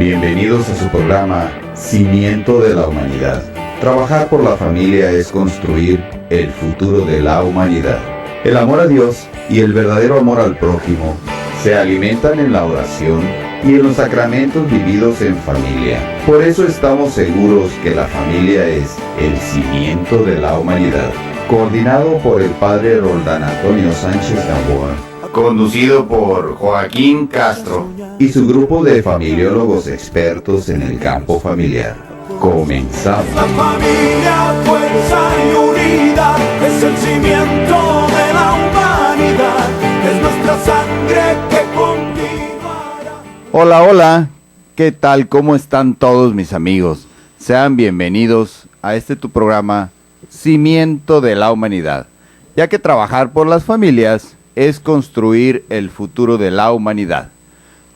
Bienvenidos a su programa Cimiento de la Humanidad. Trabajar por la familia es construir el futuro de la humanidad. El amor a Dios y el verdadero amor al prójimo se alimentan en la oración y en los sacramentos vividos en familia. Por eso estamos seguros que la familia es el cimiento de la humanidad. Coordinado por el Padre Roldán Antonio Sánchez Gamboa. Conducido por Joaquín Castro y su grupo de familiólogos expertos en el campo familiar. Comenzamos. La familia, fuerza y unidad es el cimiento de la humanidad. Es nuestra sangre que continuará. Hola, hola. ¿Qué tal? ¿Cómo están todos mis amigos? Sean bienvenidos a tu programa Cimiento de la Humanidad, ya que trabajar por las familias es construir el futuro de la humanidad.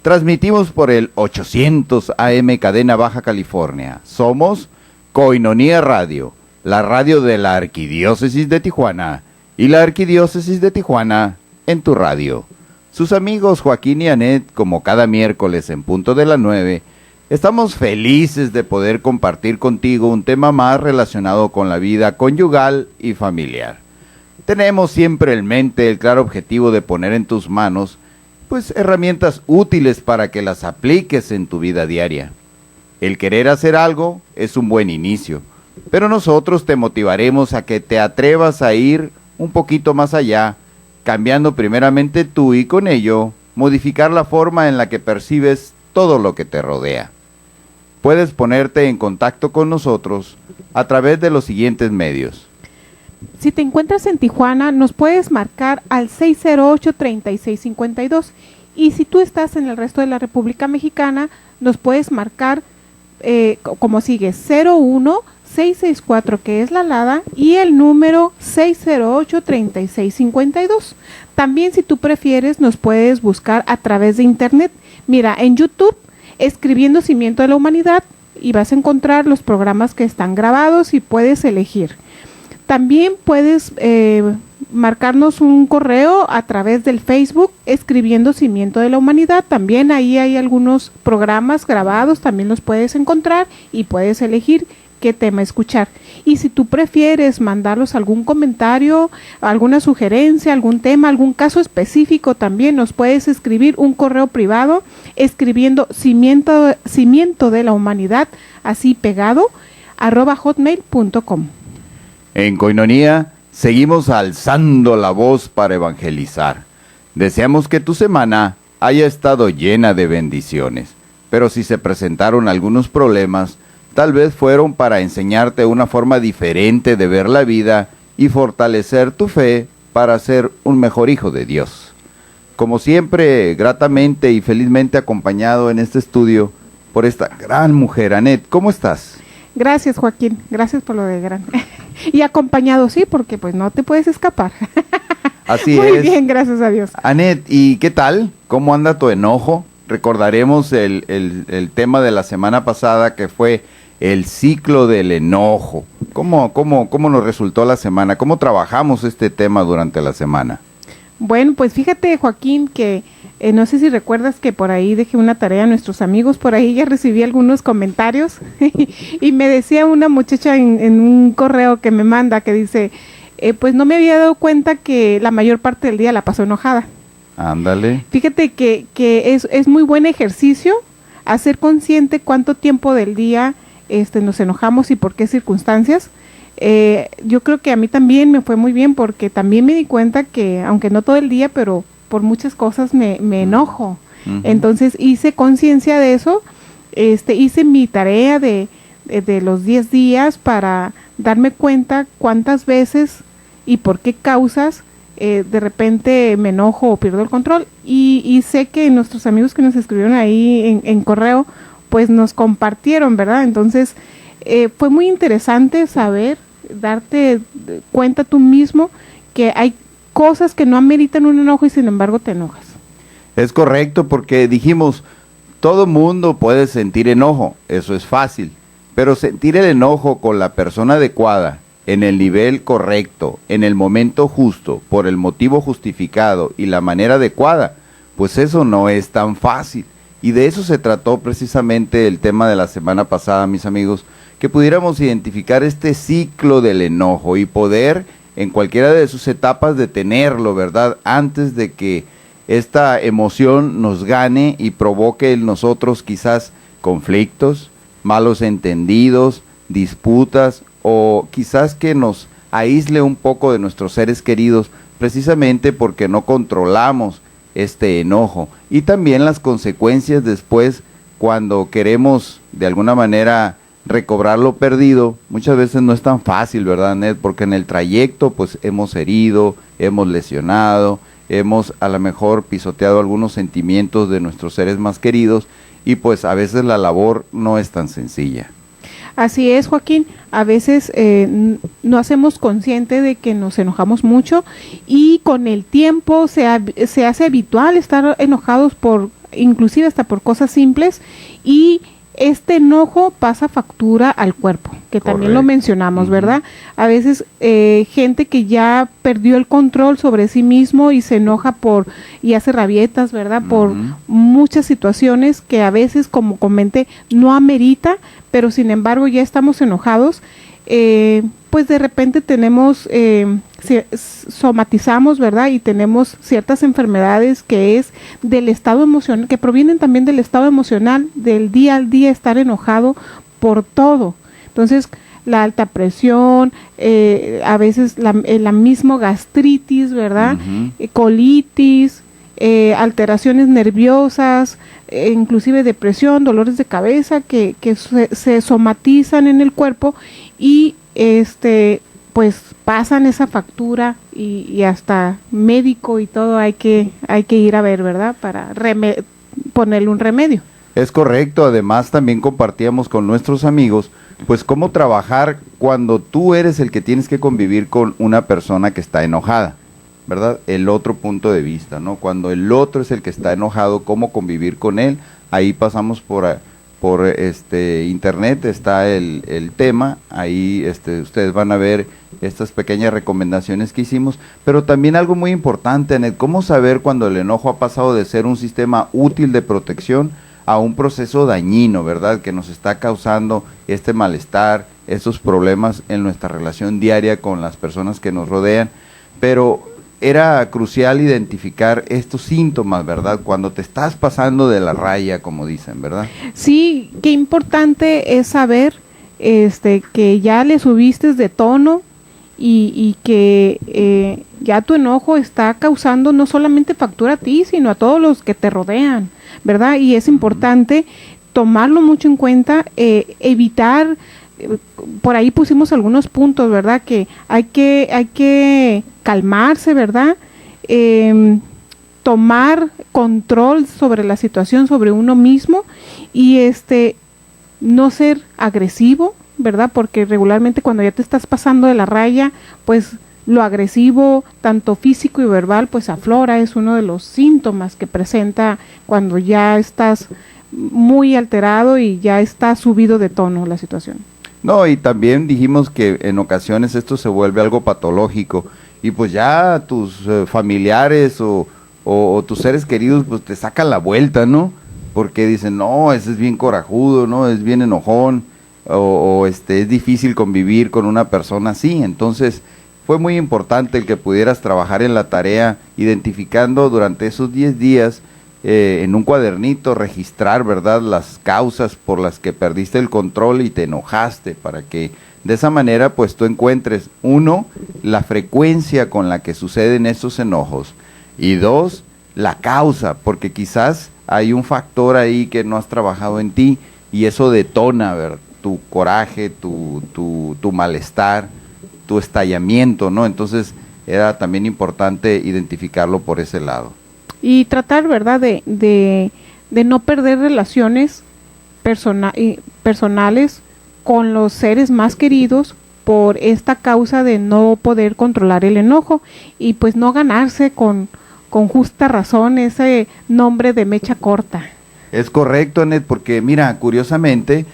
Transmitimos por el 800 AM Cadena Baja California. Somos Koinonia Radio, la radio de la Arquidiócesis de Tijuana y la Arquidiócesis de Tijuana en tu radio. Sus amigos Joaquín y Anet, como cada miércoles en punto de las 9, estamos felices de poder compartir contigo un tema más relacionado con la vida conyugal y familiar. Tenemos siempre en mente el claro objetivo de poner en tus manos, herramientas útiles para que las apliques en tu vida diaria. El querer hacer algo es un buen inicio, pero nosotros te motivaremos a que te atrevas a ir un poquito más allá, cambiando primeramente tú y con ello modificar la forma en la que percibes todo lo que te rodea. Puedes ponerte en contacto con nosotros a través de los siguientes medios. Si te encuentras en Tijuana, nos puedes marcar al 608-3652. Y si tú estás en el resto de la República Mexicana, nos puedes marcar como sigue: 01-664, que es la alada, y el número 608-3652. También, si tú prefieres, nos puedes buscar a través de internet. Mira, en YouTube, escribiendo Cimiento de la Humanidad, y vas a encontrar los programas que están grabados y puedes elegir. También puedes marcarnos un correo a través del Facebook, escribiendo Cimiento de la Humanidad. También ahí hay algunos programas grabados, también los puedes encontrar y puedes elegir qué tema escuchar. Y si tú prefieres mandarnos algún comentario, alguna sugerencia, algún tema, algún caso específico, también nos puedes escribir un correo privado escribiendo cimiento de la humanidad, así pegado, @hotmail.com. En Koinonia seguimos alzando la voz para evangelizar. Deseamos que tu semana haya estado llena de bendiciones, pero si se presentaron algunos problemas, tal vez fueron para enseñarte una forma diferente de ver la vida y fortalecer tu fe para ser un mejor hijo de Dios. Como siempre, gratamente y felizmente acompañado en este estudio por esta gran mujer. Anet, ¿cómo estás? Gracias, Joaquín, gracias por lo de gran. Y acompañado, sí, porque pues no te puedes escapar. Así Muy es. bien, gracias a Dios. Anet, ¿y qué tal? ¿Cómo anda tu enojo? Recordaremos el tema de la semana pasada, que fue el ciclo del enojo. ¿Cómo nos resultó la semana? ¿Cómo trabajamos este tema durante la semana? Bueno, pues fíjate, Joaquín, que no sé si recuerdas que por ahí dejé una tarea a nuestros amigos, por ahí ya recibí algunos comentarios y me decía una muchacha en un correo que me manda, que dice, pues no me había dado cuenta que la mayor parte del día la pasó enojada. Ándale. Fíjate que es muy buen ejercicio hacer consciente cuánto tiempo del día nos enojamos y por qué circunstancias. Yo creo que a mí también me fue muy bien, porque también me di cuenta que, aunque no todo el día, pero por muchas cosas me enojo. Uh-huh. Entonces hice conciencia de eso, hice mi tarea de los 10 días para darme cuenta cuántas veces y por qué causas de repente me enojo o pierdo el control. Y sé que nuestros amigos que nos escribieron ahí en correo, pues nos compartieron, ¿verdad? Entonces fue muy interesante saber, darte cuenta tú mismo que hay cosas que no ameritan un enojo y sin embargo te enojas. Es correcto, porque dijimos, todo mundo puede sentir enojo, eso es fácil, pero sentir el enojo con la persona adecuada, en el nivel correcto, en el momento justo, por el motivo justificado y la manera adecuada, pues eso no es tan fácil. Y de eso se trató precisamente el tema de la semana pasada, mis amigos, que pudiéramos identificar este ciclo del enojo y poder en cualquiera de sus etapas detenerlo, ¿verdad? Antes de que esta emoción nos gane y provoque en nosotros quizás conflictos, malos entendidos, disputas o quizás que nos aísle un poco de nuestros seres queridos precisamente porque no controlamos este enojo. Y también las consecuencias después cuando queremos de alguna manera recobrar lo perdido, muchas veces no es tan fácil, ¿verdad, Ned? Porque en el trayecto pues hemos herido, hemos lesionado, hemos a lo mejor pisoteado algunos sentimientos de nuestros seres más queridos y pues a veces la labor no es tan sencilla. Así es, Joaquín, a veces no hacemos consciente de que nos enojamos mucho y con el tiempo se hace habitual estar enojados inclusive hasta por cosas simples, y este enojo pasa factura al cuerpo, que también lo mencionamos, ¿verdad? A veces gente que ya perdió el control sobre sí mismo y se enoja y hace rabietas, ¿verdad? Por muchas situaciones que a veces, como comenté, no amerita, pero sin embargo ya estamos enojados. Pues de repente tenemos, somatizamos, ¿verdad? Y tenemos ciertas enfermedades que es del estado emocional, que provienen también del estado emocional, del día al día estar enojado por todo. Entonces, la alta presión, a veces la misma gastritis, ¿verdad? Colitis, alteraciones nerviosas, inclusive depresión, dolores de cabeza que se somatizan en el cuerpo y pues pasan esa factura y hasta médico y todo hay que ir a ver, ¿verdad? Para ponerle un remedio. Es correcto, además también compartíamos con nuestros amigos pues cómo trabajar cuando tú eres el que tienes que convivir con una persona que está enojada, ¿verdad? El otro punto de vista, ¿no? Cuando el otro es el que está enojado, cómo convivir con él. Ahí pasamos por internet, está el tema, ahí ustedes van a ver estas pequeñas recomendaciones que hicimos, pero también algo muy importante, Anet, cómo saber cuando el enojo ha pasado de ser un sistema útil de protección a un proceso dañino, ¿verdad? Que nos está causando este malestar, estos problemas en nuestra relación diaria con las personas que nos rodean, pero era crucial identificar estos síntomas, ¿verdad? Cuando te estás pasando de la raya, como dicen, ¿verdad? Sí, qué importante es saber que ya le subiste de tono y que ya tu enojo está causando no solamente factura a ti, sino a todos los que te rodean, ¿verdad? Y es importante tomarlo mucho en cuenta, evitar, por ahí pusimos algunos puntos, ¿verdad? Que hay que calmarse, ¿verdad? Tomar control sobre la situación, sobre uno mismo y no ser agresivo, ¿verdad? Porque regularmente cuando ya te estás pasando de la raya, pues lo agresivo, tanto físico y verbal, pues aflora, es uno de los síntomas que presenta cuando ya estás muy alterado y ya está subido de tono la situación. No, y también dijimos que en ocasiones esto se vuelve algo patológico y pues ya tus familiares o tus seres queridos pues te sacan la vuelta, ¿no? Porque dicen, no, ese es bien corajudo, ¿no? Es bien enojón o es difícil convivir con una persona así. Entonces fue muy importante el que pudieras trabajar en la tarea identificando durante esos 10 días en un cuadernito, registrar, ¿verdad?, las causas por las que perdiste el control y te enojaste, para que de esa manera pues tú encuentres, 1, la frecuencia con la que suceden estos enojos, y 2, la causa, porque quizás hay un factor ahí que no has trabajado en ti y eso detona, ¿verdad?, tu coraje, tu malestar, tu estallamiento, ¿no? Entonces era también importante identificarlo por ese lado. Y tratar, ¿verdad?, de no perder relaciones personales con los seres más queridos por esta causa de no poder controlar el enojo y pues no ganarse con justa razón ese nombre de mecha corta. Es correcto, Anet, porque mira, curiosamente,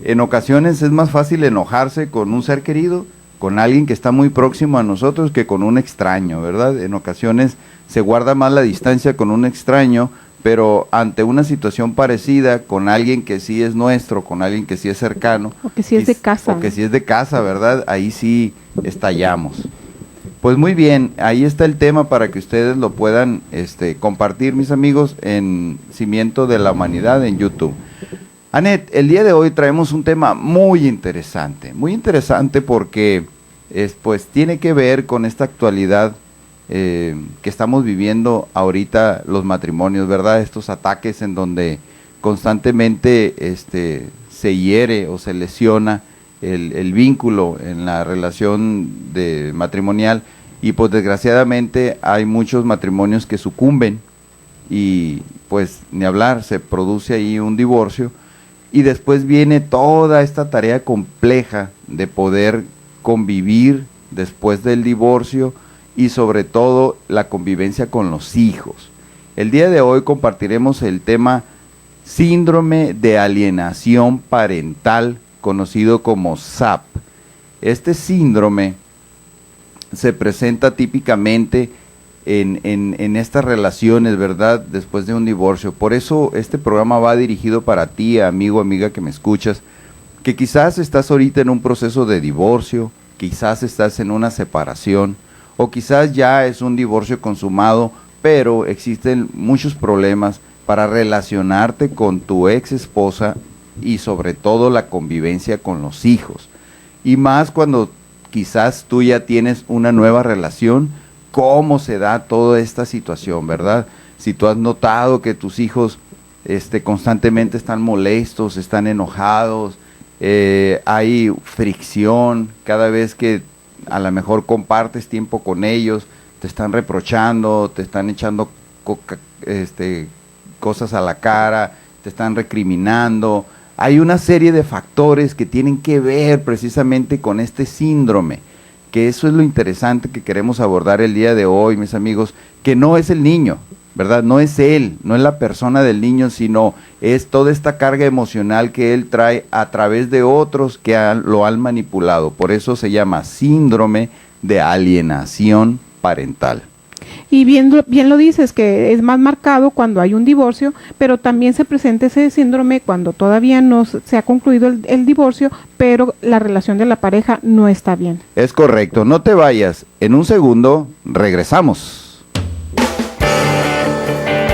en ocasiones es más fácil enojarse con un ser querido, con alguien que está muy próximo a nosotros, que con un extraño, ¿verdad? En ocasiones se guarda más la distancia con un extraño pero ante una situación parecida con alguien que sí es nuestro, con alguien que sí es cercano. O que sí es de casa. O que sí es de casa, ¿verdad? Ahí sí estallamos. Pues muy bien, ahí está el tema para que ustedes lo puedan compartir, mis amigos, en Cimiento de la Humanidad en YouTube. Anet, el día de hoy traemos un tema muy interesante porque pues tiene que ver con esta actualidad que estamos viviendo ahorita los matrimonios, ¿verdad? Estos ataques en donde constantemente se hiere o se lesiona el vínculo en la relación matrimonial, y pues desgraciadamente hay muchos matrimonios que sucumben y pues ni hablar, se produce ahí un divorcio y después viene toda esta tarea compleja de poder convivir después del divorcio y sobre todo la convivencia con los hijos. El día de hoy compartiremos el tema síndrome de alienación parental, conocido como SAP. Este síndrome se presenta típicamente en estas relaciones, ¿verdad? Después de un divorcio. Por eso este programa va dirigido para ti, amigo, amiga que me escuchas, que quizás estás ahorita en un proceso de divorcio, quizás estás en una separación, o quizás ya es un divorcio consumado, pero existen muchos problemas para relacionarte con tu ex esposa y sobre todo la convivencia con los hijos. Y más cuando quizás tú ya tienes una nueva relación, cómo se da toda esta situación, ¿verdad? Si tú has notado que tus hijos constantemente están molestos, están enojados, hay fricción, cada vez que a lo mejor compartes tiempo con ellos, te están reprochando, te están echando cosas a la cara, te están recriminando. Hay una serie de factores que tienen que ver precisamente con este síndrome, que eso es lo interesante que queremos abordar el día de hoy, mis amigos, que no es el niño, ¿verdad? No es él, no es la persona del niño, sino es toda esta carga emocional que él trae a través de otros que lo han manipulado. Por eso se llama síndrome de alienación parental. Y bien lo dices, que es más marcado cuando hay un divorcio, pero también se presenta ese síndrome cuando todavía no se ha concluido el divorcio, pero la relación de la pareja no está bien. Es correcto, no te vayas. En un segundo, regresamos.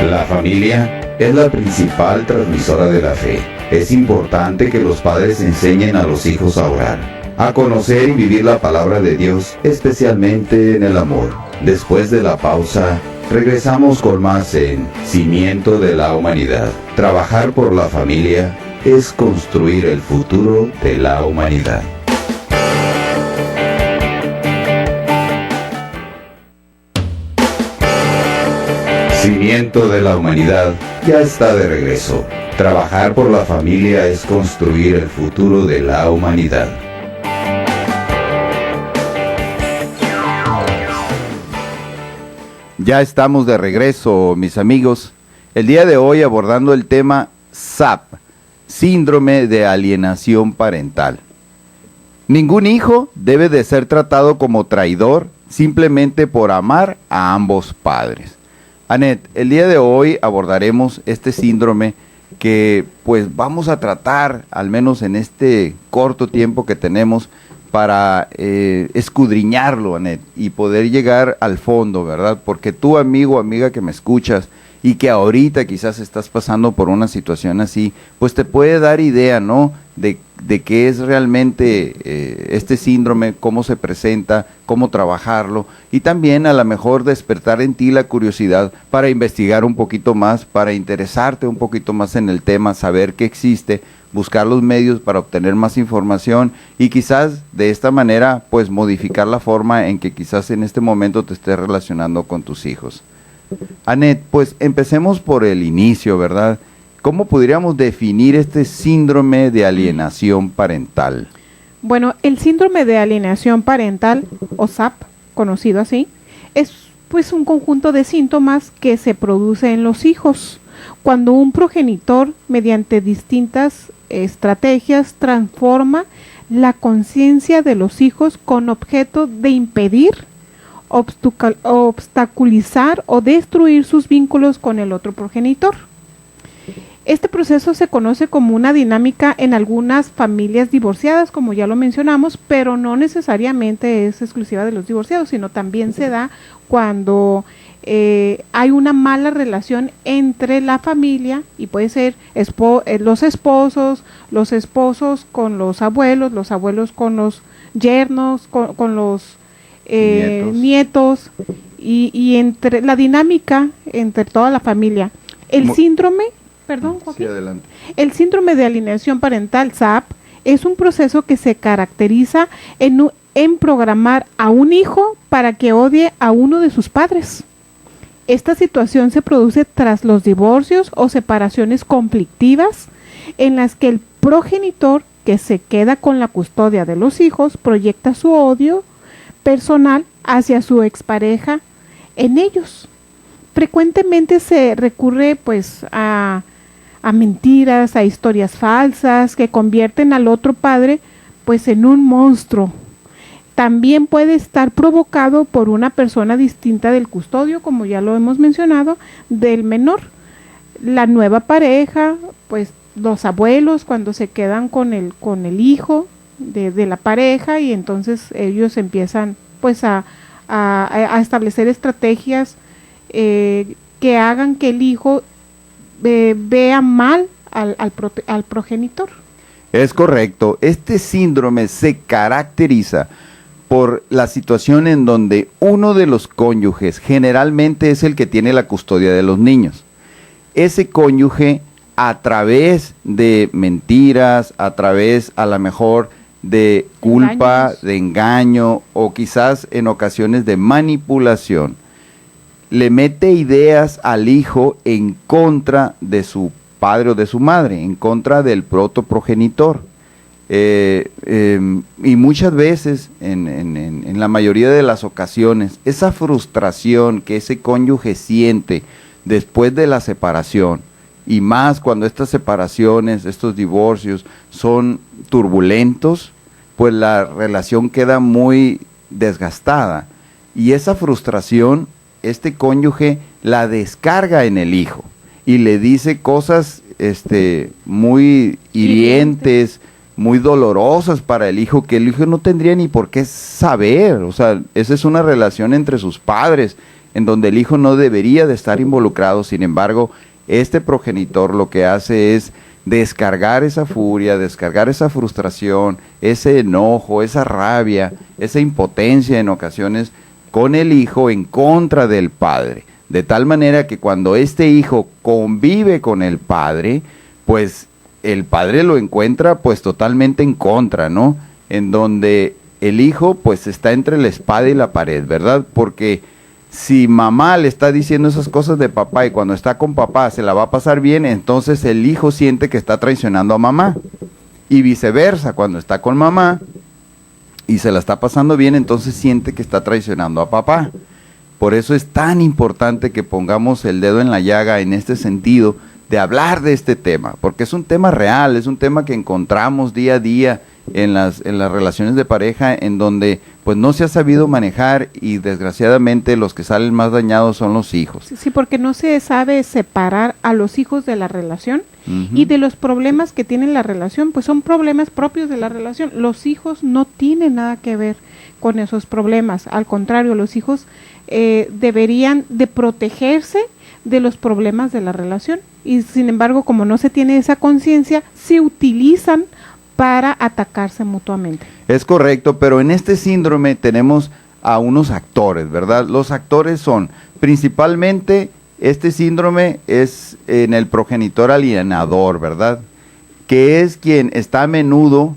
La familia es la principal transmisora de la fe. Es importante que los padres enseñen a los hijos a orar, a conocer y vivir la palabra de Dios, especialmente en el amor. Después de la pausa, regresamos con más en Cimiento de la Humanidad. Trabajar por la familia es construir el futuro de la humanidad. Cimiento de la Humanidad ya está de regreso. Trabajar por la familia es construir el futuro de la humanidad. Ya estamos de regreso, mis amigos. El día de hoy abordando el tema SAP, síndrome de alienación parental. Ningún hijo debe de ser tratado como traidor simplemente por amar a ambos padres. Anet, el día de hoy abordaremos este síndrome que pues vamos a tratar, al menos en este corto tiempo que tenemos, para escudriñarlo, Anet, y poder llegar al fondo, ¿verdad? Porque tú, amigo, amiga que me escuchas y que ahorita quizás estás pasando por una situación así, pues te puede dar idea, ¿no? De qué es realmente este síndrome, cómo se presenta, cómo trabajarlo, y también a lo mejor despertar en ti la curiosidad para investigar un poquito más, para interesarte un poquito más en el tema, saber que existe, buscar los medios para obtener más información y quizás de esta manera pues modificar la forma en que quizás en este momento te estés relacionando con tus hijos. Anet, pues empecemos por el inicio, ¿verdad? ¿Cómo podríamos definir este síndrome de alienación parental? Bueno, el síndrome de alienación parental, o SAP, conocido así, es pues un conjunto de síntomas que se produce en los hijos cuando un progenitor, mediante distintas estrategias, transforma la conciencia de los hijos con objeto de impedir obstaculizar o destruir sus vínculos con el otro progenitor. Este proceso se conoce como una dinámica en algunas familias divorciadas, como ya lo mencionamos, pero no necesariamente es exclusiva de los divorciados, sino también se da cuando hay una mala relación entre la familia, y puede ser los esposos con los abuelos con los yernos, con los nietos y entre la dinámica entre toda la familia. El síndrome Sí, adelante. El síndrome de alienación parental, SAP, es un proceso que se caracteriza en programar a un hijo para que odie a uno de sus padres. Esta situación se produce tras los divorcios o separaciones conflictivas en las que el progenitor que se queda con la custodia de los hijos proyecta su odio personal hacia su expareja en ellos. Frecuentemente se recurre pues a mentiras, a historias falsas que convierten al otro padre pues en un monstruo. También puede estar provocado por una persona distinta del custodio, como ya lo hemos mencionado, del menor. La nueva pareja, pues los abuelos cuando se quedan con el hijo de la pareja, y entonces ellos empiezan pues a establecer estrategias que hagan que el hijo vea mal al progenitor. Es correcto. Este síndrome se caracteriza por la situación en donde uno de los cónyuges generalmente es el que tiene la custodia de los niños. Ese cónyuge, a través de mentiras, a través a lo mejor de culpa, de engaño o quizás en ocasiones de manipulación, le mete ideas al hijo en contra de su padre o de su madre, en contra del protoprogenitor. Y muchas veces, en la mayoría de las ocasiones, esa frustración que ese cónyuge siente después de la separación, y más cuando estas separaciones, estos divorcios son turbulentos, pues la relación queda muy desgastada. Y esa frustración, este cónyuge la descarga en el hijo y le dice cosas muy hirientes, muy dolorosas para el hijo, que el hijo no tendría ni por qué saber. O sea, esa es una relación entre sus padres, en donde el hijo no debería de estar involucrado. Sin embargo, este progenitor lo que hace es descargar esa furia, descargar esa frustración, ese enojo, esa rabia, esa impotencia en ocasiones con el hijo en contra del padre, de tal manera que cuando este hijo convive con el padre, pues el padre lo encuentra pues totalmente en contra, ¿no? En donde el hijo pues está entre la espada y la pared, ¿verdad? Porque si mamá le está diciendo esas cosas de papá y cuando está con papá se la va a pasar bien, entonces el hijo siente que está traicionando a mamá. Y viceversa, cuando está con mamá y se la está pasando bien, entonces siente que está traicionando a papá. Por eso es tan importante que pongamos el dedo en la llaga en este sentido de hablar de este tema, porque es un tema real, es un tema que encontramos día a día en las relaciones de pareja, en donde pues no se ha sabido manejar y desgraciadamente los que salen más dañados son los hijos. Sí, porque no se sabe separar a los hijos de la relación y de los problemas que tiene la relación, pues son problemas propios de la relación. Los hijos no tienen nada que ver con esos problemas, al contrario, los hijos deberían de protegerse de los problemas de la relación, y sin embargo, como no se tiene esa conciencia, se utilizan para atacarse mutuamente. Es correcto, pero en este síndrome tenemos a unos actores, ¿verdad? Los actores son, principalmente, este síndrome es en el progenitor alienador, ¿verdad? Que es quien está a menudo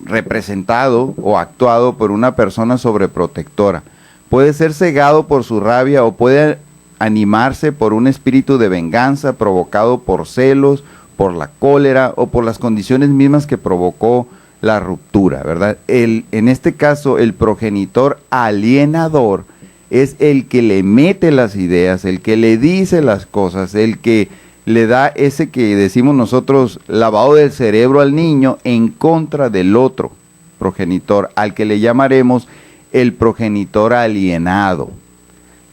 representado o actuado por una persona sobreprotectora. Puede ser cegado por su rabia o puede animarse por un espíritu de venganza provocado por celos, por la cólera o por las condiciones mismas que provocó la ruptura, ¿verdad? En este caso, el progenitor alienador es el que le mete las ideas, el que le dice las cosas, el que le da ese que decimos nosotros lavado del cerebro al niño en contra del otro progenitor, al que le llamaremos el progenitor alienado.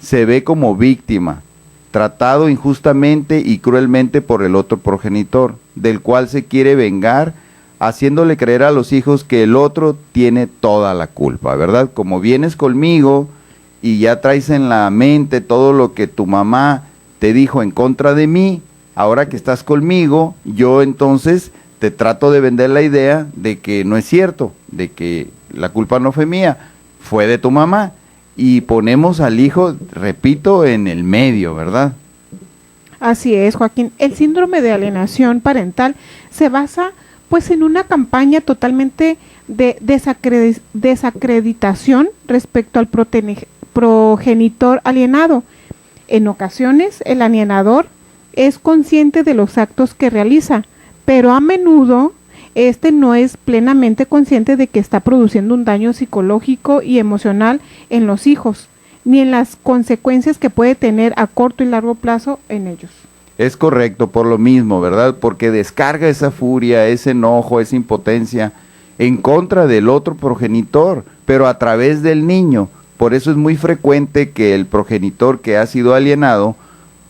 Se ve como víctima, tratado injustamente y cruelmente por el otro progenitor, del cual se quiere vengar, haciéndole creer a los hijos que el otro tiene toda la culpa, ¿verdad? Como vienes conmigo y ya traes en la mente todo lo que tu mamá te dijo en contra de mí, ahora que estás conmigo, yo entonces te trato de vender la idea de que no es cierto, de que la culpa no fue mía, fue de tu mamá. Y ponemos al hijo, repito, en el medio, ¿verdad? Así es, Joaquín. El síndrome de alienación parental se basa pues en una campaña totalmente de desacreditación respecto al progenitor alienado. En ocasiones, el alienador es consciente de los actos que realiza, pero a menudo no es plenamente consciente de que está produciendo un daño psicológico y emocional en los hijos, ni en las consecuencias que puede tener a corto y largo plazo en ellos. Es correcto, por lo mismo, ¿verdad? Porque descarga esa furia, ese enojo, esa impotencia en contra del otro progenitor, pero a través del niño. Por eso es muy frecuente que el progenitor que ha sido alienado,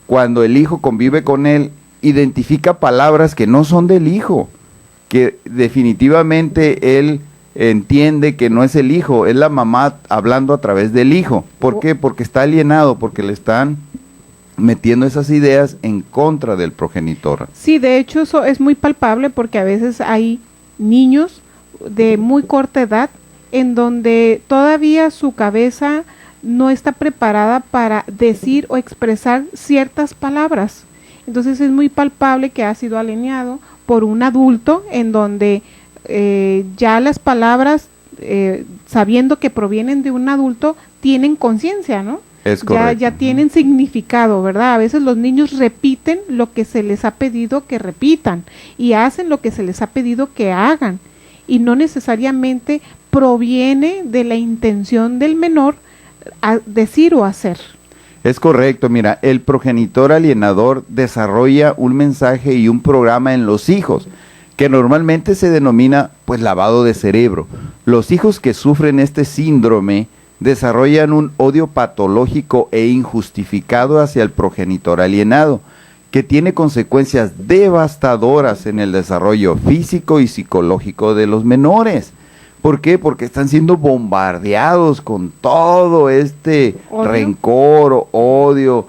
cuando el hijo convive con él, identifica palabras que no son del hijo, que definitivamente él entiende que no es el hijo, es la mamá hablando a través del hijo. ¿Por qué? Porque está alienado, porque le están metiendo esas ideas en contra del progenitor. Sí, de hecho eso es muy palpable porque a veces hay niños de muy corta edad en donde todavía su cabeza no está preparada para decir o expresar ciertas palabras. Entonces es muy palpable que ha sido alienado por un adulto en donde ya las palabras, sabiendo que provienen de un adulto, tienen conciencia, ¿no? Es correcto. Ya tienen significado, ¿verdad? A veces los niños repiten lo que se les ha pedido que repitan y hacen lo que se les ha pedido que hagan y no necesariamente proviene de la intención del menor a decir o hacer. Es correcto, mira, el progenitor alienador desarrolla un mensaje y un programa en los hijos, que normalmente se denomina pues lavado de cerebro. Los hijos que sufren este síndrome desarrollan un odio patológico e injustificado hacia el progenitor alienado, que tiene consecuencias devastadoras en el desarrollo físico y psicológico de los menores. ¿Por qué? Porque están siendo bombardeados con todo este rencor, odio,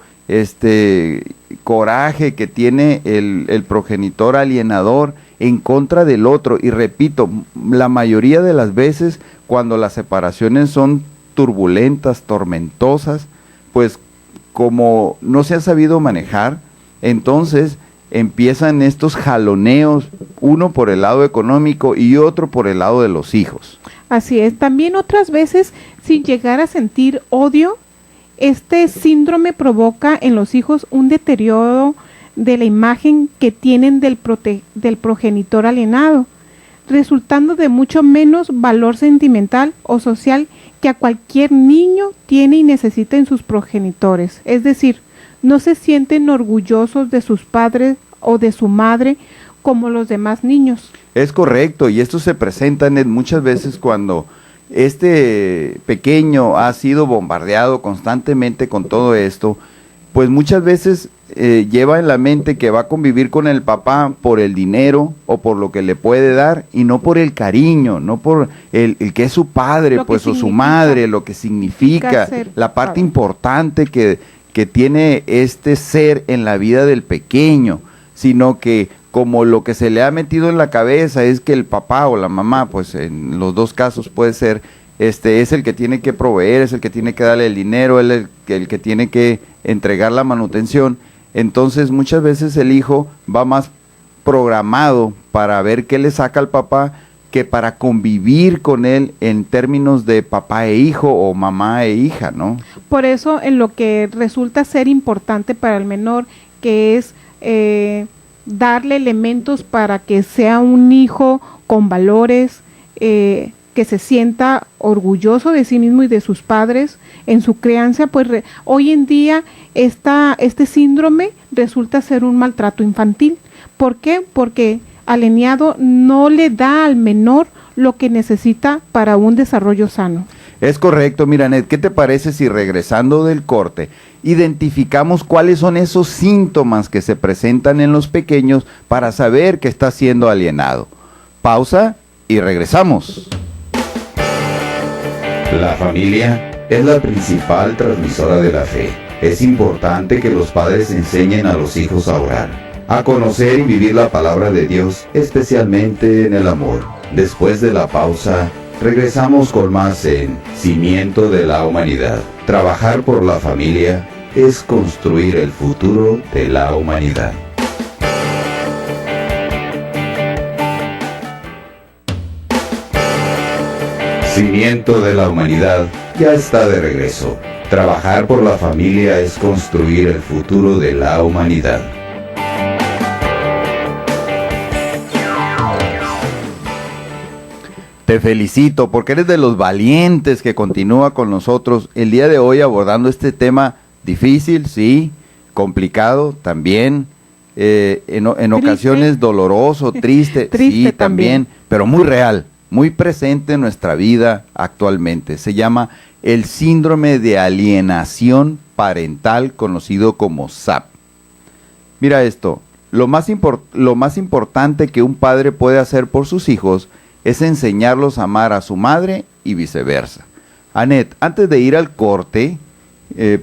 coraje que tiene el progenitor alienador en contra del otro. Y repito, la mayoría de las veces cuando las separaciones son turbulentas, tormentosas, pues como no se ha sabido manejar, entonces empiezan estos jaloneos, uno por el lado económico y otro por el lado de los hijos. Así es, también otras veces sin llegar a sentir odio, este síndrome provoca en los hijos un deterioro de la imagen que tienen del progenitor alienado, resultando de mucho menos valor sentimental o social que a cualquier niño tiene y necesita en sus progenitores. Es decir, no se sienten orgullosos de sus padres o de su madre como los demás niños. Es correcto, y esto se presenta muchas veces cuando este pequeño ha sido bombardeado constantemente con todo esto, pues muchas veces lleva en la mente que va a convivir con el papá por el dinero o por lo que le puede dar y no por el cariño, no por el que es su padre, pues, o su madre, lo que significa, la parte importante que tiene este ser en la vida del pequeño, sino que como lo que se le ha metido en la cabeza es que el papá o la mamá, pues en los dos casos puede ser, es el que tiene que proveer, es el que tiene que darle el dinero, el que tiene que entregar la manutención. Entonces muchas veces el hijo va más programado para ver qué le saca al papá que para convivir con él en términos de papá e hijo o mamá e hija, ¿no? Por eso en lo que resulta ser importante para el menor, que es darle elementos para que sea un hijo con valores, que se sienta orgulloso de sí mismo y de sus padres en su crianza, pues hoy en día este síndrome resulta ser un maltrato infantil. ¿Por qué? Porque alienado no le da al menor lo que necesita para un desarrollo sano. Es correcto, mira, Ned, ¿qué te parece si regresando del corte identificamos cuáles son esos síntomas que se presentan en los pequeños para saber que está siendo alienado? Pausa y regresamos. La familia es la principal transmisora de la fe. Es importante que los padres enseñen a los hijos a orar, a conocer y vivir la palabra de Dios, especialmente en el amor. Después de la pausa, regresamos con más en Cimiento de la Humanidad. Trabajar por la familia es construir el futuro de la humanidad. Cimiento de la Humanidad ya está de regreso. Trabajar por la familia es construir el futuro de la humanidad. Te felicito porque eres de los valientes que continúa con nosotros el día de hoy abordando este tema difícil, sí, complicado también, en ocasiones doloroso, triste, sí, también, pero muy real, muy presente en nuestra vida actualmente. Se llama el síndrome de alienación parental, conocido como SAP. Mira esto, lo más importante que un padre puede hacer por sus hijos es enseñarlos a amar a su madre y viceversa. Anet, antes de ir al corte,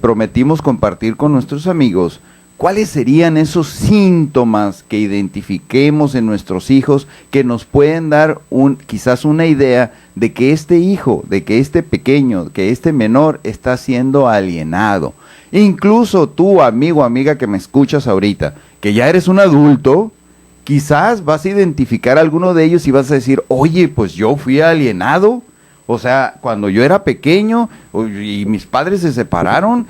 prometimos compartir con nuestros amigos cuáles serían esos síntomas que identifiquemos en nuestros hijos que nos pueden dar quizás una idea de que este hijo, de que este pequeño, que este menor está siendo alienado. Incluso tú, amigo, amiga que me escuchas ahorita, que ya eres un adulto, quizás vas a identificar a alguno de ellos y vas a decir, oye, pues yo fui alienado. O sea, cuando yo era pequeño y mis padres se separaron,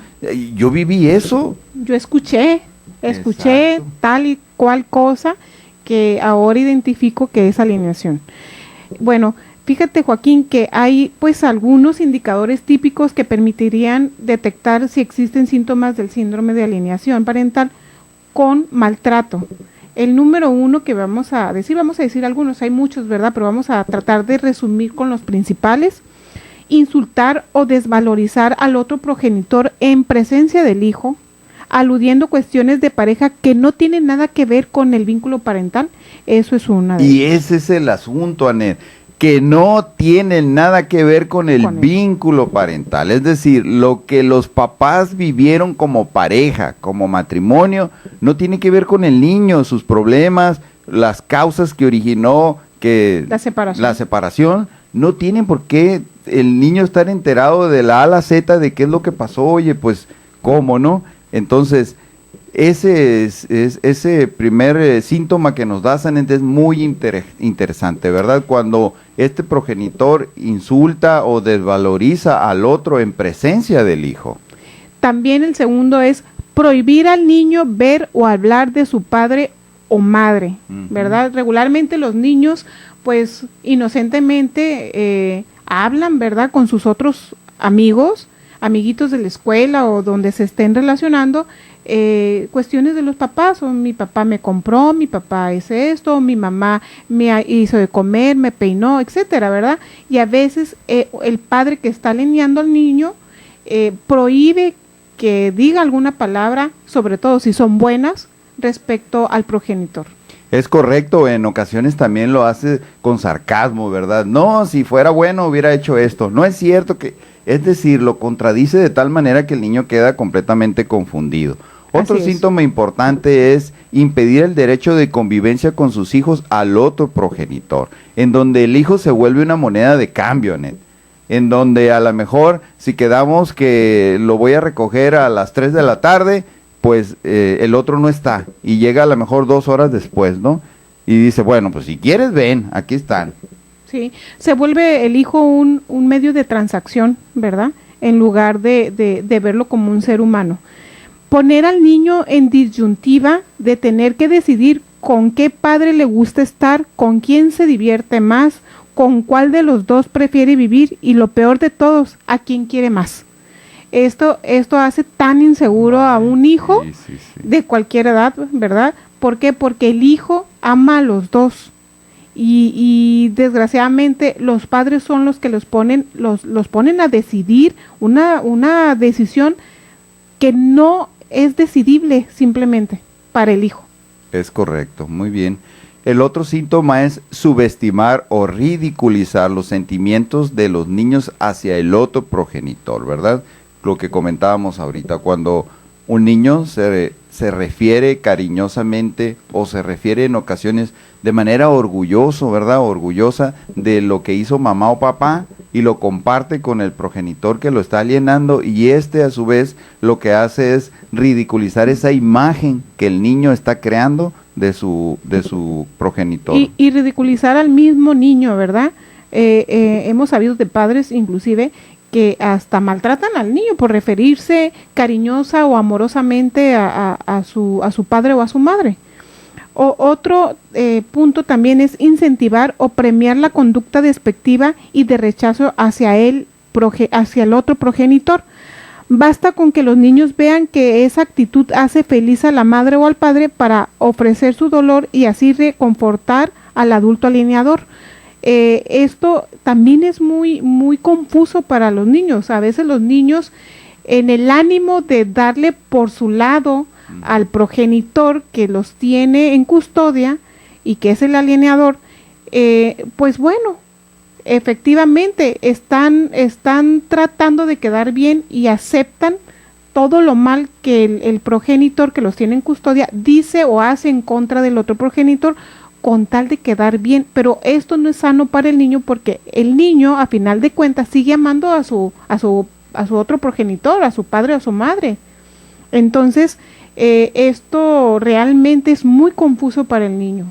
yo viví eso. Yo escuché Exacto. Tal y cual cosa que ahora identifico que es alienación. Bueno, fíjate, Joaquín, que hay pues algunos indicadores típicos que permitirían detectar si existen síntomas del síndrome de alienación parental con maltrato. El número uno que vamos a decir algunos, hay muchos, ¿verdad? Pero vamos a tratar de resumir con los principales. Insultar o desvalorizar al otro progenitor en presencia del hijo, aludiendo cuestiones de pareja que no tienen nada que ver con el vínculo parental. Eso es una de ellas. Y ese es el asunto, Anet, que no tiene nada que ver con el vínculo parental. Es decir, lo que los papás vivieron como pareja, como matrimonio, no tiene que ver con el niño, sus problemas, las causas que originó la separación, no tienen por qué el niño estar enterado de la A a la Z de qué es lo que pasó. Oye, pues, ¿cómo no? Entonces, ese primer síntoma que nos da Sanet es muy interesante, ¿verdad? Cuando este progenitor insulta o desvaloriza al otro en presencia del hijo. También el segundo es prohibir al niño ver o hablar de su padre o madre, ¿verdad? Regularmente los niños, pues, inocentemente hablan, ¿verdad?, con sus otros amiguitos de la escuela o donde se estén relacionando, cuestiones de los papás, o mi papá me compró, mi papá es esto, mi mamá me hizo de comer, me peinó, etcétera, ¿verdad? Y a veces el padre que está alineando al niño prohíbe que diga alguna palabra, sobre todo si son buenas, respecto al progenitor. Es correcto, en ocasiones también lo hace con sarcasmo, ¿verdad? No, si fuera bueno hubiera hecho esto. No es cierto que, es decir, lo contradice de tal manera que el niño queda completamente confundido. Otro síntoma importante es impedir el derecho de convivencia con sus hijos al otro progenitor, en donde el hijo se vuelve una moneda de cambio, Anet, en donde a lo mejor si quedamos que lo voy a recoger a las 3 de la tarde, pues el otro no está y llega a lo mejor 2 horas después, ¿no? Y dice, bueno, pues si quieres ven, aquí están. Sí, se vuelve el hijo un medio de transacción, ¿verdad? En lugar de verlo como un ser humano. Poner al niño en disyuntiva de tener que decidir con qué padre le gusta estar, con quién se divierte más, con cuál de los dos prefiere vivir y lo peor de todos, a quién quiere más. Esto hace tan inseguro a un hijo de cualquier edad, ¿verdad? ¿Por qué? Porque el hijo ama a los dos y desgraciadamente los padres son los que los ponen a decidir una decisión que no es decidible simplemente para el hijo. Es correcto, muy bien. El otro síntoma es subestimar o ridiculizar los sentimientos de los niños hacia el otro progenitor, ¿verdad? Lo que comentábamos ahorita, cuando un niño se refiere cariñosamente o se refiere en ocasiones de manera orgullosa de lo que hizo mamá o papá y lo comparte con el progenitor que lo está alienando, y a su vez lo que hace es ridiculizar esa imagen que el niño está creando de su progenitor. Y ridiculizar al mismo niño, ¿verdad? Hemos sabido de padres inclusive que hasta maltratan al niño por referirse cariñosa o amorosamente a su padre o a su madre. Otro punto también es incentivar o premiar la conducta despectiva y de rechazo hacia el otro progenitor. Basta con que los niños vean que esa actitud hace feliz a la madre o al padre para ofrecer su dolor y así reconfortar al adulto alienador. Esto también es muy, muy confuso para los niños. A veces los niños, en el ánimo de darle por su lado al progenitor que los tiene en custodia y que es el alienador, pues bueno, efectivamente están tratando de quedar bien y aceptan todo lo mal que el progenitor que los tiene en custodia dice o hace en contra del otro progenitor con tal de quedar bien, pero esto no es sano para el niño, porque el niño a final de cuentas sigue amando a su otro progenitor, a su padre o a su madre. Entonces esto realmente es muy confuso para el niño.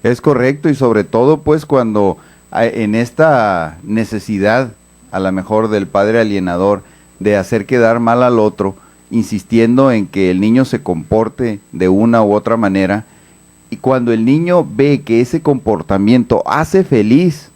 Es correcto, y sobre todo pues cuando en esta necesidad a lo mejor del padre alienador de hacer quedar mal al otro, insistiendo en que el niño se comporte de una u otra manera, y cuando el niño ve que ese comportamiento hace feliz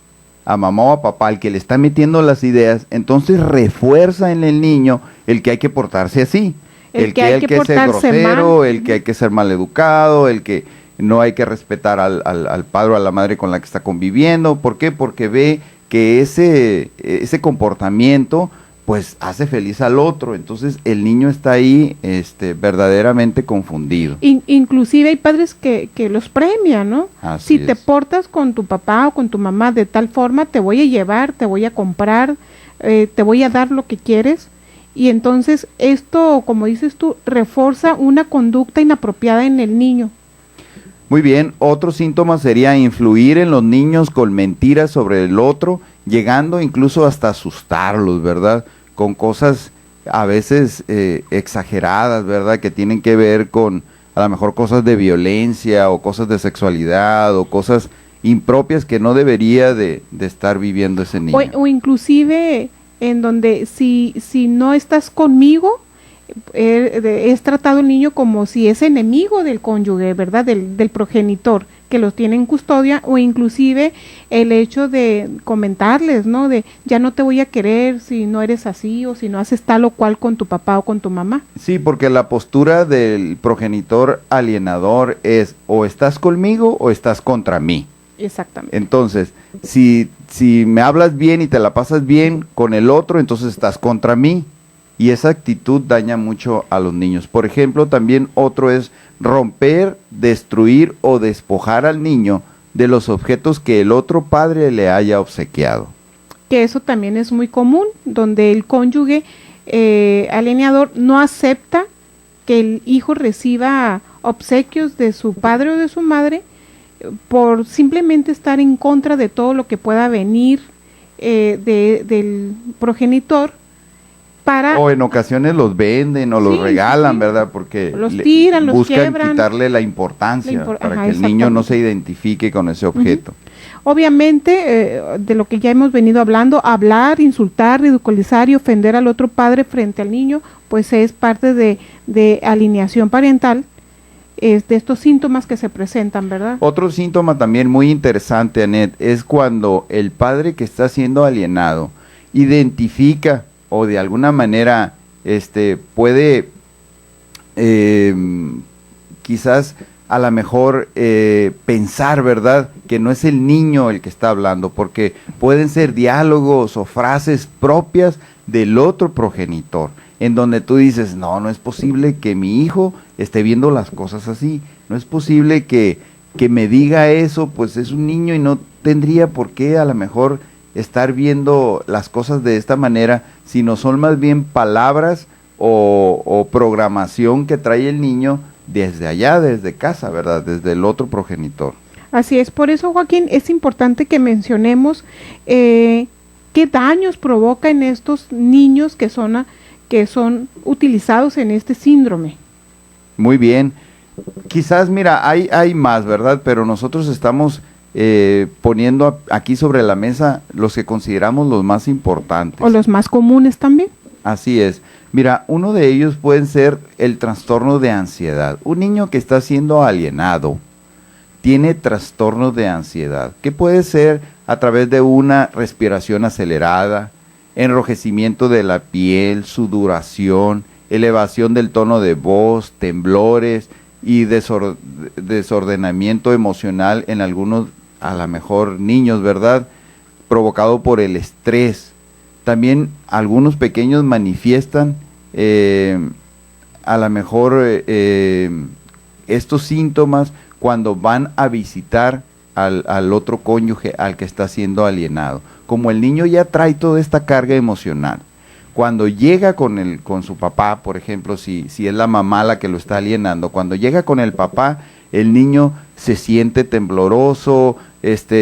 a mamá o a papá, al que le está metiendo las ideas, entonces refuerza en el niño el que hay que portarse así, el que hay que ser grosero, el que hay que ser maleducado, el que no hay que respetar al padre o a la madre con la que está conviviendo. ¿Por qué? Porque ve que ese comportamiento pues hace feliz al otro. Entonces el niño está ahí verdaderamente confundido. Inclusive hay padres que los premian, ¿no? Así si te portas con tu papá o con tu mamá de tal forma, te voy a llevar, te voy a comprar, te voy a dar lo que quieres. Y entonces esto, como dices tú, refuerza una conducta inapropiada en el niño. Muy bien, otro síntoma sería influir en los niños con mentiras sobre el otro, llegando incluso hasta asustarlos, ¿verdad? Con cosas a veces exageradas, ¿verdad? Que tienen que ver con a lo mejor cosas de violencia o cosas de sexualidad o cosas impropias que no debería de estar viviendo ese niño. O inclusive en donde si no estás conmigo, es tratado el niño como si es enemigo del cónyuge, ¿verdad? Del progenitor que los tiene en custodia, o inclusive el hecho de comentarles, ¿no? De ya no te voy a querer si no eres así o si no haces tal o cual con tu papá o con tu mamá. Sí, porque la postura del progenitor alienador es o estás conmigo o estás contra mí. Exactamente. Entonces, si me hablas bien y te la pasas bien con el otro, entonces estás contra mí. Y esa actitud daña mucho a los niños. Por ejemplo, también otro es romper, destruir o despojar al niño de los objetos que el otro padre le haya obsequiado. Que eso también es muy común, donde el cónyuge alienador no acepta que el hijo reciba obsequios de su padre o de su madre por simplemente estar en contra de todo lo que pueda venir del progenitor. O en ocasiones los venden o los regalan, ¿verdad? Porque los tiran, los buscan quiebran, quitarle la importancia para que el niño no se identifique con ese objeto. Obviamente, de lo que ya hemos venido hablando, hablar, insultar, ridiculizar y ofender al otro padre frente al niño, pues es parte de alineación parental, de estos síntomas que se presentan, ¿verdad? Otro síntoma también muy interesante, Anet, es cuando el padre que está siendo alienado identifica o de alguna manera puede quizás a lo mejor pensar, ¿verdad?, que no es el niño el que está hablando, porque pueden ser diálogos o frases propias del otro progenitor, en donde tú dices, no es posible que mi hijo esté viendo las cosas así, no es posible que me diga eso, pues es un niño y no tendría por qué a lo mejor estar viendo las cosas de esta manera, sino son más bien palabras o programación que trae el niño desde allá, desde casa, ¿verdad?, desde el otro progenitor. Así es, por eso, Joaquín, es importante que mencionemos qué daños provoca en estos niños que son utilizados en este síndrome. Muy bien. Quizás, mira, hay más, ¿verdad? Pero nosotros estamos poniendo aquí sobre la mesa los que consideramos los más importantes. O los más comunes también. Así es. Mira, uno de ellos puede ser el trastorno de ansiedad. Un niño que está siendo alienado tiene trastorno de ansiedad, que puede ser a través de una respiración acelerada, enrojecimiento de la piel, sudoración, elevación del tono de voz, temblores y desordenamiento emocional en algunos, a lo mejor niños, ¿verdad?, provocado por el estrés. También algunos pequeños manifiestan a lo mejor estos síntomas cuando van a visitar al otro cónyuge al que está siendo alienado. Como el niño ya trae toda esta carga emocional, cuando llega con su papá, por ejemplo, si es la mamá la que lo está alienando, cuando llega con el papá, el niño se siente tembloroso,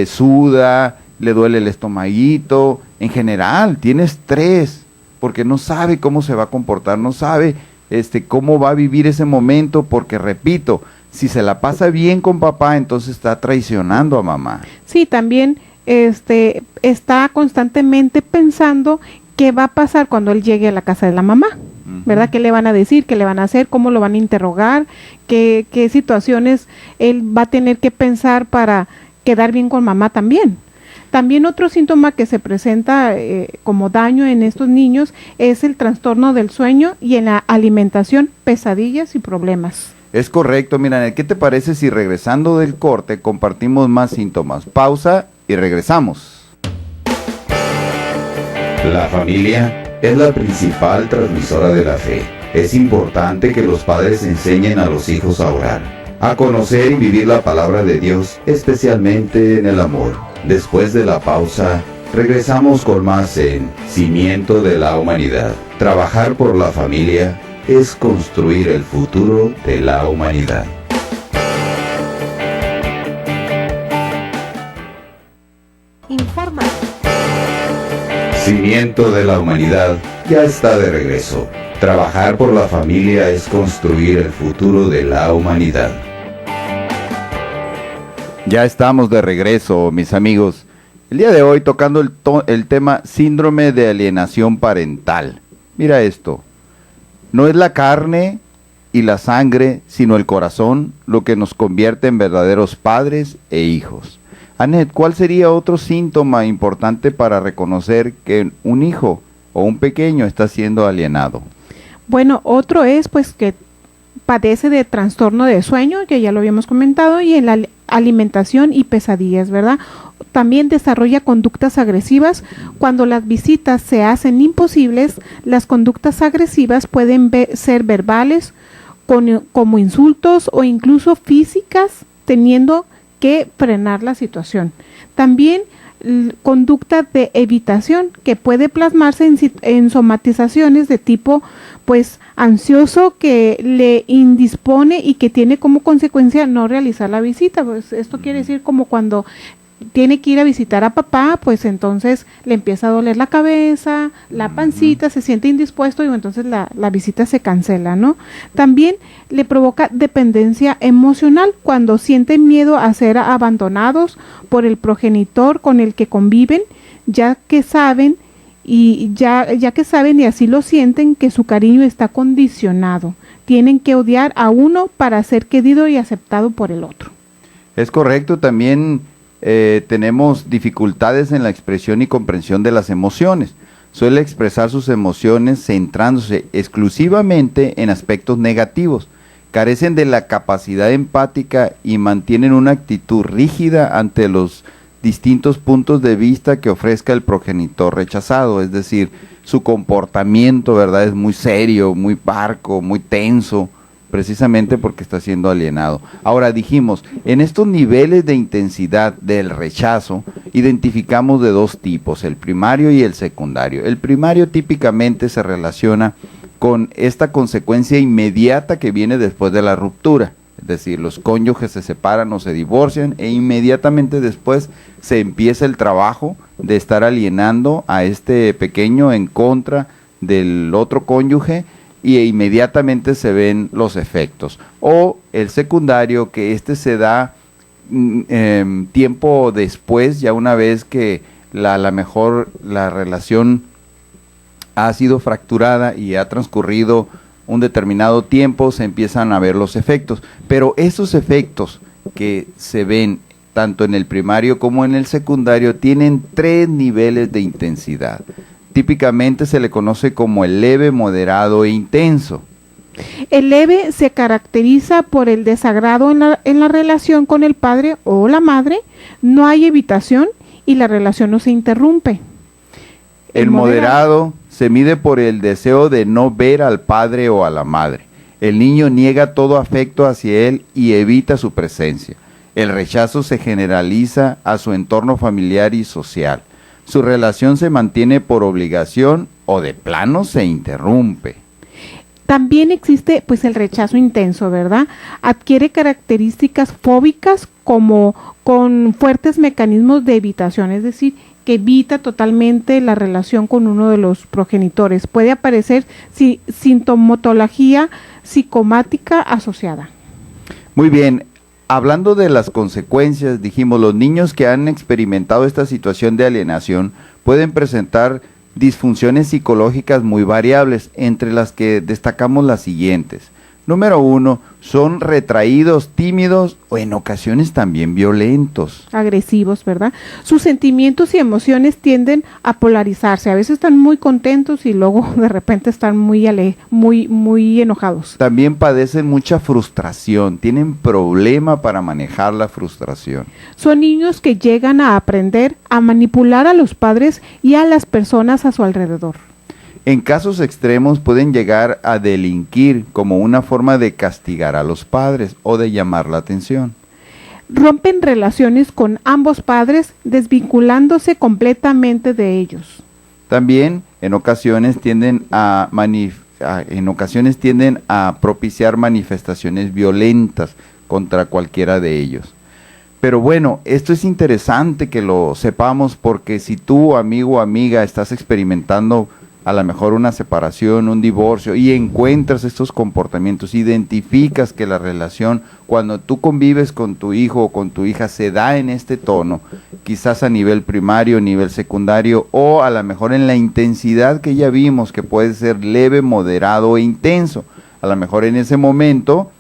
suda, le duele el estomaguito, en general tiene estrés, porque no sabe cómo se va a comportar, no sabe cómo va a vivir ese momento, porque repito, si se la pasa bien con papá, entonces está traicionando a mamá. Sí, también está constantemente pensando qué va a pasar cuando él llegue a la casa de la mamá, ¿verdad? ¿Qué le van a decir? ¿Qué le van a hacer? ¿Cómo lo van a interrogar? ¿Qué situaciones él va a tener que pensar para quedar bien con mamá también? También otro síntoma que se presenta como daño en estos niños es el trastorno del sueño y en la alimentación, pesadillas y problemas. Es correcto. Mira, ¿qué te parece si regresando del corte compartimos más síntomas? Pausa y regresamos. La familia es la principal transmisora de la fe. Es importante que los padres enseñen a los hijos a orar, a conocer y vivir la palabra de Dios, especialmente en el amor. Después de la pausa, regresamos con más en Cimiento de la Humanidad. Trabajar por la familia es construir el futuro de la humanidad. Informa. Cimiento de la Humanidad ya está de regreso. Trabajar por la familia es construir el futuro de la humanidad. Ya estamos de regreso, mis amigos. El día de hoy tocando el tema síndrome de alienación parental. Mira esto. No es la carne y la sangre, sino el corazón, lo que nos convierte en verdaderos padres e hijos. Anet, ¿cuál sería otro síntoma importante para reconocer que un hijo o un pequeño está siendo alienado? Bueno, otro es pues que padece de trastorno de sueño, que ya lo habíamos comentado, y en la alimentación y pesadillas, ¿verdad? También desarrolla conductas agresivas. Cuando las visitas se hacen imposibles, las conductas agresivas pueden ser verbales, como insultos o incluso físicas, teniendo que frenar la situación. También conducta de evitación, que puede plasmarse en somatizaciones de tipo pues ansioso, que le indispone y que tiene como consecuencia no realizar la visita. Pues esto quiere decir como cuando tiene que ir a visitar a papá, pues entonces le empieza a doler la cabeza, la pancita, se siente indispuesto y entonces la visita se cancela, ¿no? También le provoca dependencia emocional cuando sienten miedo a ser abandonados por el progenitor con el que conviven, ya que saben y así lo sienten, que su cariño está condicionado. Tienen que odiar a uno para ser querido y aceptado por el otro. Es correcto. También tenemos dificultades en la expresión y comprensión de las emociones. Suele expresar sus emociones centrándose exclusivamente en aspectos negativos. carecen de la capacidad empática y mantienen una actitud rígida ante los distintos puntos de vista que ofrezca el progenitor rechazado, es decir, su comportamiento, ¿verdad?, es muy serio, muy parco, muy tenso, precisamente porque está siendo alienado. Ahora dijimos, en estos niveles de intensidad del rechazo, identificamos de dos tipos, el primario y el secundario. El primario típicamente se relaciona con esta consecuencia inmediata que viene después de la ruptura, es decir, los cónyuges se separan o se divorcian e inmediatamente después se empieza el trabajo de estar alienando a este pequeño en contra del otro cónyuge y inmediatamente se ven los efectos. O el secundario, que este se da tiempo después, ya una vez que a lo mejor la relación ha sido fracturada y ha transcurrido un determinado tiempo, se empiezan a ver los efectos. Pero esos efectos que se ven tanto en el primario como en el secundario tienen 3 niveles de intensidad. Típicamente se le conoce como el leve, moderado e intenso. El leve se caracteriza por el desagrado en la relación con el padre o la madre, no hay evitación y la relación no se interrumpe. El moderado se mide por el deseo de no ver al padre o a la madre. El niño niega todo afecto hacia él y evita su presencia. El rechazo se generaliza a su entorno familiar y social. Su relación se mantiene por obligación o de plano se interrumpe. También existe pues el rechazo intenso, ¿verdad? Adquiere características fóbicas como con fuertes mecanismos de evitación, es decir, que evita totalmente la relación con uno de los progenitores. Puede aparecer sintomatología psicomática asociada. Muy bien, hablando de las consecuencias, dijimos, los niños que han experimentado esta situación de alienación pueden presentar disfunciones psicológicas muy variables, entre las que destacamos las siguientes. Número 1, son retraídos, tímidos o en ocasiones también violentos. Agresivos, ¿verdad? Sus sentimientos y emociones tienden a polarizarse. A veces están muy contentos y luego de repente están muy enojados. También padecen mucha frustración, tienen problema para manejar la frustración. Son niños que llegan a aprender a manipular a los padres y a las personas a su alrededor. En casos extremos pueden llegar a delinquir como una forma de castigar a los padres o de llamar la atención. Rompen relaciones con ambos padres, desvinculándose completamente de ellos. También en ocasiones tienden a propiciar manifestaciones violentas contra cualquiera de ellos. Pero bueno, esto es interesante que lo sepamos, porque si tú, amigo o amiga, estás experimentando a lo mejor una separación, un divorcio, y encuentras estos comportamientos, identificas que la relación, cuando tú convives con tu hijo o con tu hija, se da en este tono, quizás a nivel primario, nivel secundario, o a lo mejor en la intensidad que ya vimos, que puede ser leve, moderado e intenso. A lo mejor en ese momento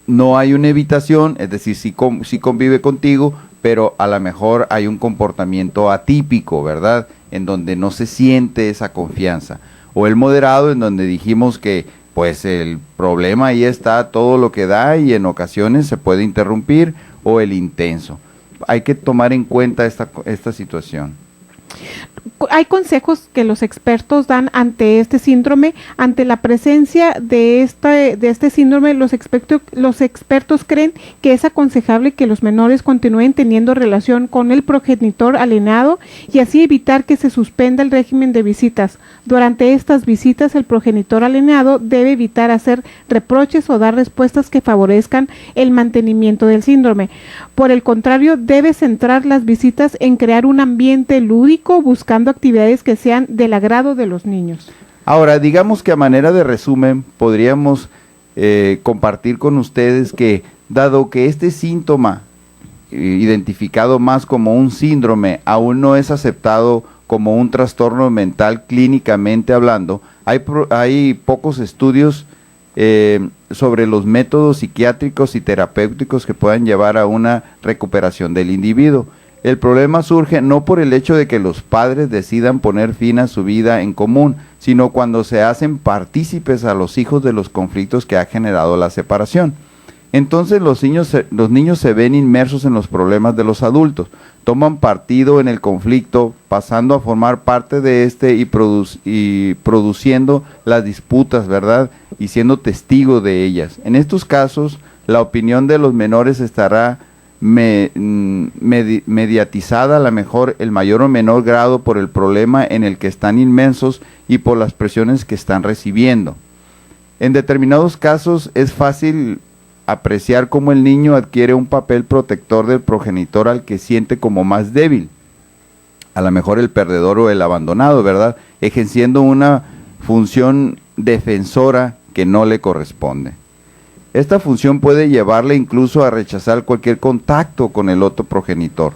no hay una evitación, es decir, sí convive contigo, pero a lo mejor hay un comportamiento atípico, ¿verdad?, en donde no se siente esa confianza. O el moderado, en donde dijimos que pues el problema ahí está todo lo que da y en ocasiones se puede interrumpir. O el intenso. Hay que tomar en cuenta esta situación. Hay consejos que los expertos dan ante este síndrome. Ante la presencia de este síndrome, los expertos creen que es aconsejable que los menores continúen teniendo relación con el progenitor alienado y así evitar que se suspenda el régimen de visitas. Durante estas visitas, el progenitor alienado debe evitar hacer reproches o dar respuestas que favorezcan el mantenimiento del síndrome. Por el contrario, debe centrar las visitas en crear un ambiente lúdico, buscando actividades que sean del agrado de los niños. Ahora, digamos que a manera de resumen, podríamos compartir con ustedes que, dado que este síntoma, identificado más como un síndrome, aún no es aceptado como un trastorno mental clínicamente hablando, hay pocos estudios sobre los métodos psiquiátricos y terapéuticos que puedan llevar a una recuperación del individuo. El problema surge no por el hecho de que los padres decidan poner fin a su vida en común, sino cuando se hacen partícipes a los hijos de los conflictos que ha generado la separación. Entonces los niños se ven inmersos en los problemas de los adultos, toman partido en el conflicto, pasando a formar parte de este y produciendo las disputas, ¿verdad? Y siendo testigo de ellas. En estos casos, la opinión de los menores estará mediatizada a lo mejor el mayor o menor grado por el problema en el que están inmersos y por las presiones que están recibiendo. En determinados casos es fácil apreciar cómo el niño adquiere un papel protector del progenitor al que siente como más débil, a lo mejor el perdedor o el abandonado, ¿verdad? Ejerciendo una función defensora que no le corresponde. Esta función puede llevarle incluso a rechazar cualquier contacto con el otro progenitor.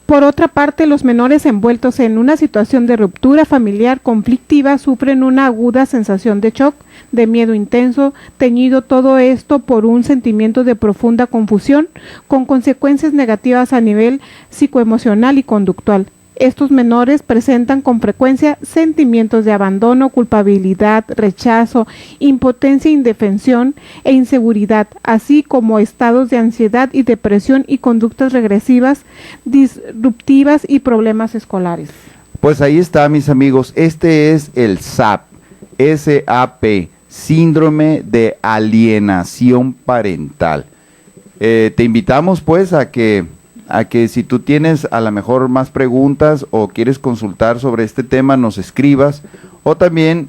Por otra parte, los menores envueltos en una situación de ruptura familiar conflictiva sufren una aguda sensación de shock, de miedo intenso, teñido todo esto por un sentimiento de profunda confusión, con consecuencias negativas a nivel psicoemocional y conductual. Estos menores presentan con frecuencia sentimientos de abandono, culpabilidad, rechazo, impotencia, indefensión e inseguridad, así como estados de ansiedad y depresión y conductas regresivas, disruptivas y problemas escolares. Pues ahí está, mis amigos, este es el SAP, S-A-P, Síndrome de Alienación Parental. Te invitamos pues a que si tú tienes a lo mejor más preguntas o quieres consultar sobre este tema, nos escribas, o también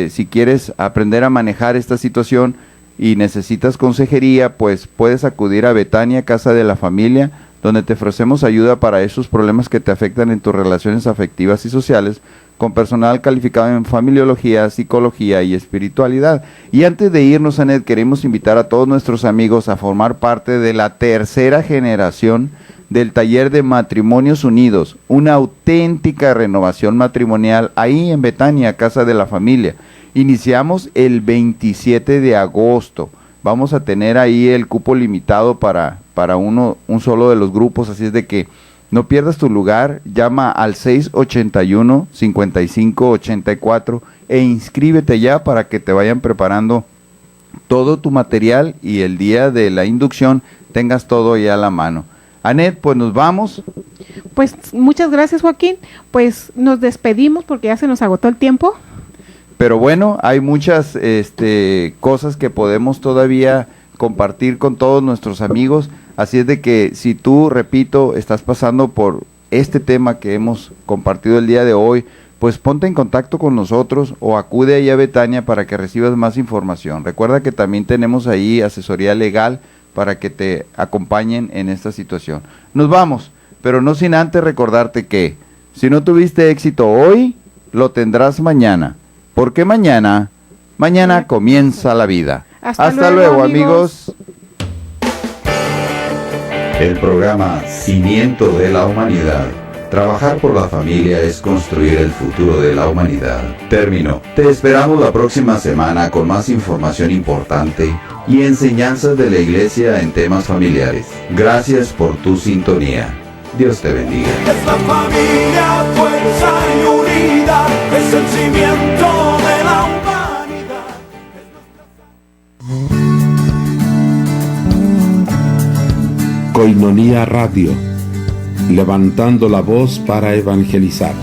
si quieres aprender a manejar esta situación y necesitas consejería, pues puedes acudir a Betania, Casa de la Familia, donde te ofrecemos ayuda para esos problemas que te afectan en tus relaciones afectivas y sociales, con personal calificado en familiología, psicología y espiritualidad. Y antes de irnos, Anet, queremos invitar a todos nuestros amigos a formar parte de la tercera generación del taller de Matrimonios Unidos, una auténtica renovación matrimonial ahí en Betania, Casa de la Familia. Iniciamos el 27 de agosto. Vamos a tener ahí el cupo limitado para un solo de los grupos, así es de que no pierdas tu lugar, llama al 681-5584 e inscríbete ya para que te vayan preparando todo tu material y el día de la inducción tengas todo ya a la mano. Anet, pues nos vamos. Pues muchas gracias, Joaquín. Pues nos despedimos porque ya se nos agotó el tiempo. Pero bueno, hay muchas cosas que podemos todavía compartir con todos nuestros amigos. Así es de que si tú, repito, estás pasando por este tema que hemos compartido el día de hoy, pues ponte en contacto con nosotros o acude ahí a Betania para que recibas más información. Recuerda que también tenemos ahí asesoría legal para que te acompañen en esta situación. Nos vamos, pero no sin antes recordarte que si no tuviste éxito hoy, lo tendrás mañana. Porque mañana comienza la vida. Hasta luego, amigos. El programa Cimiento de la Humanidad. Trabajar por la familia es construir el futuro de la humanidad. Terminó. Te esperamos la próxima semana con más información importante y enseñanzas de la iglesia en temas familiares. Gracias por tu sintonía. Dios te bendiga. Es la familia, fuerza y unidad, es el cimiento de la humanidad. Koinonia Radio, levantando la voz para evangelizar.